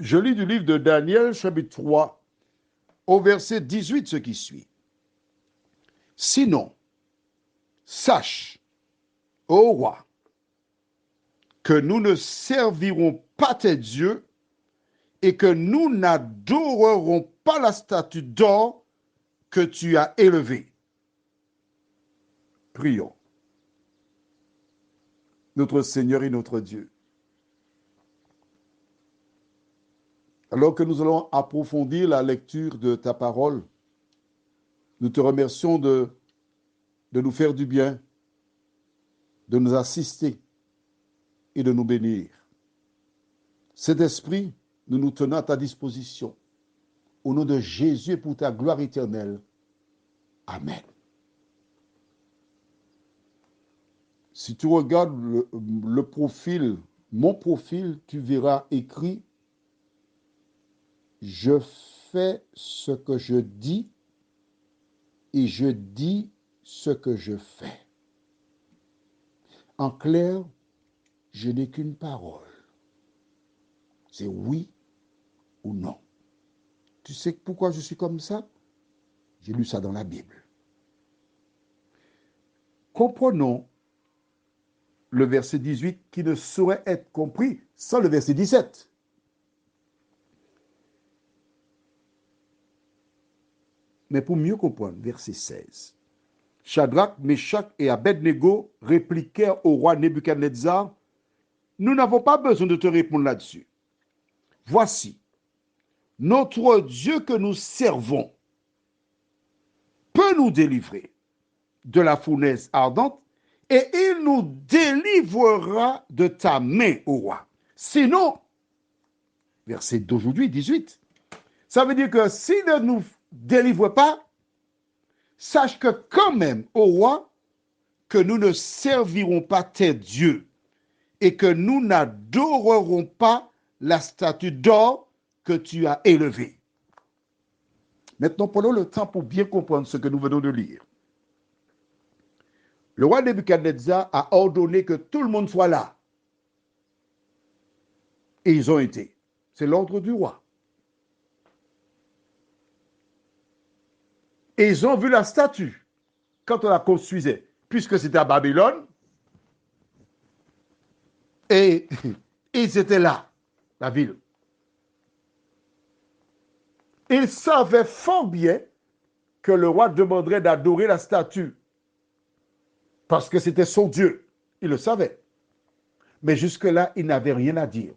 Je lis du livre de Daniel, chapitre 3, au verset 18, ce qui suit. Sinon, sache, ô roi, que nous ne servirons pas tes dieux et que nous n'adorerons pas la statue d'or que tu as élevée. Prions. Notre Seigneur et notre Dieu, alors que nous allons approfondir la lecture de ta parole, nous te remercions de nous faire du bien, de nous assister et de nous bénir. Cet esprit, nous nous tenons à ta disposition. Au nom de Jésus et pour ta gloire éternelle. Amen. Si tu regardes le profil, mon profil, tu verras écrit « Je fais ce que je dis et je dis ce que je fais ». En clair, je n'ai qu'une parole. C'est oui ou non. Tu sais pourquoi je suis comme ça? J'ai lu ça dans la Bible. Comprenons le verset 18 qui ne saurait être compris sans le verset 17. Mais pour mieux comprendre, verset 16. Shadrach, Meshach et Abednego répliquèrent au roi Nebuchadnezzar, « Nous n'avons pas besoin de te répondre là-dessus. Voici, notre Dieu que nous servons peut nous délivrer de la fournaise ardente et il nous délivrera de ta main, ô roi. Sinon, verset d'aujourd'hui, 18, ça veut dire que s'il ne nous délivre pas, sache que quand même, ô roi, que nous ne servirons pas tes dieux et que nous n'adorerons pas la statue d'or que tu as élevée. Maintenant, prenons le temps pour bien comprendre ce que nous venons de lire. Le roi Nebuchadnezzar a ordonné que tout le monde soit là. Et ils ont été. C'est l'ordre du roi. Et ils ont vu la statue quand on la construisait, puisque c'était à Babylone. Et ils étaient là, la ville. Ils savaient fort bien que le roi demanderait d'adorer la statue parce que c'était son Dieu. Il le savait. Mais jusque-là, il n'avait rien à dire.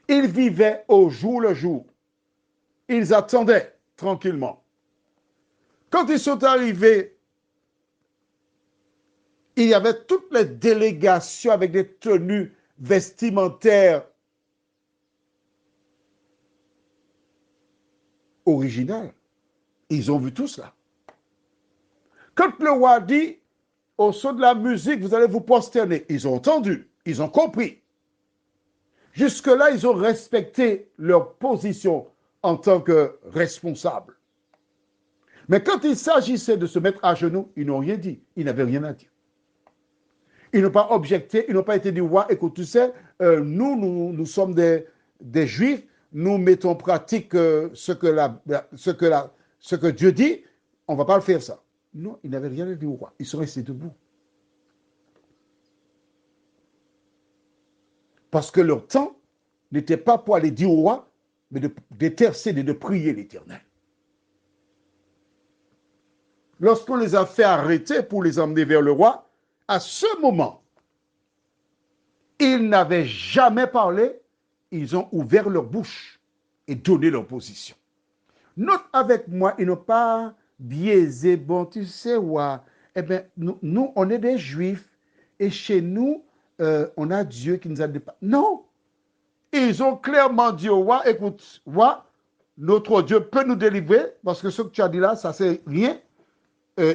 Ils vivaient au jour le jour. Ils attendaient tranquillement. Quand ils sont arrivés, il y avait toutes les délégations avec des tenues vestimentaires originales. Ils ont vu tout cela. Quand le roi dit, au son de la musique, vous allez vous prosterner, ils ont entendu, ils ont compris. Jusque-là, ils ont respecté leur position en tant que responsables. Mais quand il s'agissait de se mettre à genoux, ils n'ont rien dit. Ils n'avaient rien à dire. Ils n'ont pas objecté, ils n'ont pas été dit, roi, écoute, tu sais, nous sommes des Juifs, nous mettons en pratique ce que Dieu dit, on ne va pas le faire ça. Non, ils n'avaient rien à dire au roi. Ils sont restés debout. Parce que leur temps n'était pas pour aller dire au roi, mais d'intercéder, de prier l'Éternel. Lorsqu'on les a fait arrêter pour les emmener vers le roi, à ce moment, ils n'avaient jamais parlé, ils ont ouvert leur bouche et donné leur position. Note avec moi, ils n'ont pas biaisé, bon, tu sais, ouais, eh bien, nous, on est des Juifs, et chez nous, on a Dieu qui nous a dépassé. Non! Ils ont clairement dit au roi, écoute, roi, notre Dieu peut nous délivrer, parce que ce que tu as dit là, ça c'est rien.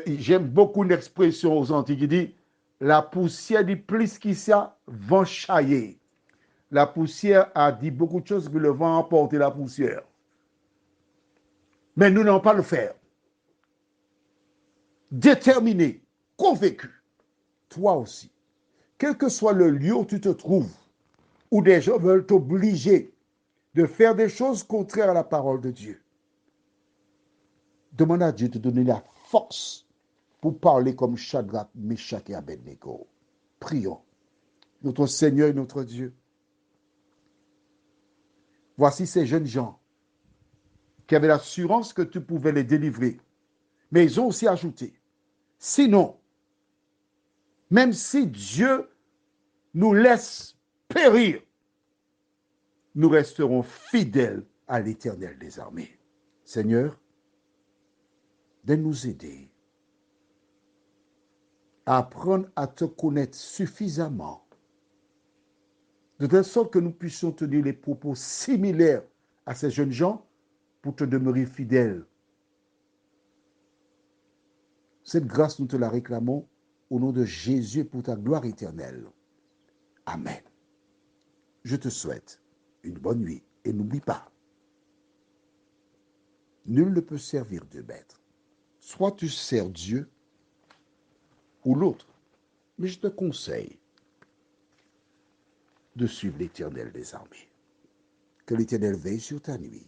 J'aime beaucoup une expression aux Antilles qui dit, la poussière dit plus qu'il ça, vent chailler. La poussière a dit beaucoup de choses, mais le vent a emporté la poussière. Mais nous n'allons pas le faire. Déterminé, convaincu, toi aussi, quel que soit le lieu où tu te trouves, où des gens veulent t'obliger de faire des choses contraires à la parole de Dieu. Demande à Dieu de donner la force pour parler comme Shadrach, Meshach et Abednego. Prions. Notre Seigneur et notre Dieu, voici ces jeunes gens qui avaient l'assurance que tu pouvais les délivrer. Mais ils ont aussi ajouté, sinon, même si Dieu nous laisse périr, nous resterons fidèles à l'Éternel des armées. Seigneur, de nous aider à apprendre à te connaître suffisamment, de telle sorte que nous puissions tenir les propos similaires à ces jeunes gens pour te demeurer fidèle. Cette grâce, nous te la réclamons au nom de Jésus pour ta gloire éternelle. Amen. Je te souhaite une bonne nuit et n'oublie pas, nul ne peut servir deux maîtres. Soit tu sers Dieu ou l'autre, mais je te conseille de suivre l'Éternel des armées. Que l'Éternel veille sur ta nuit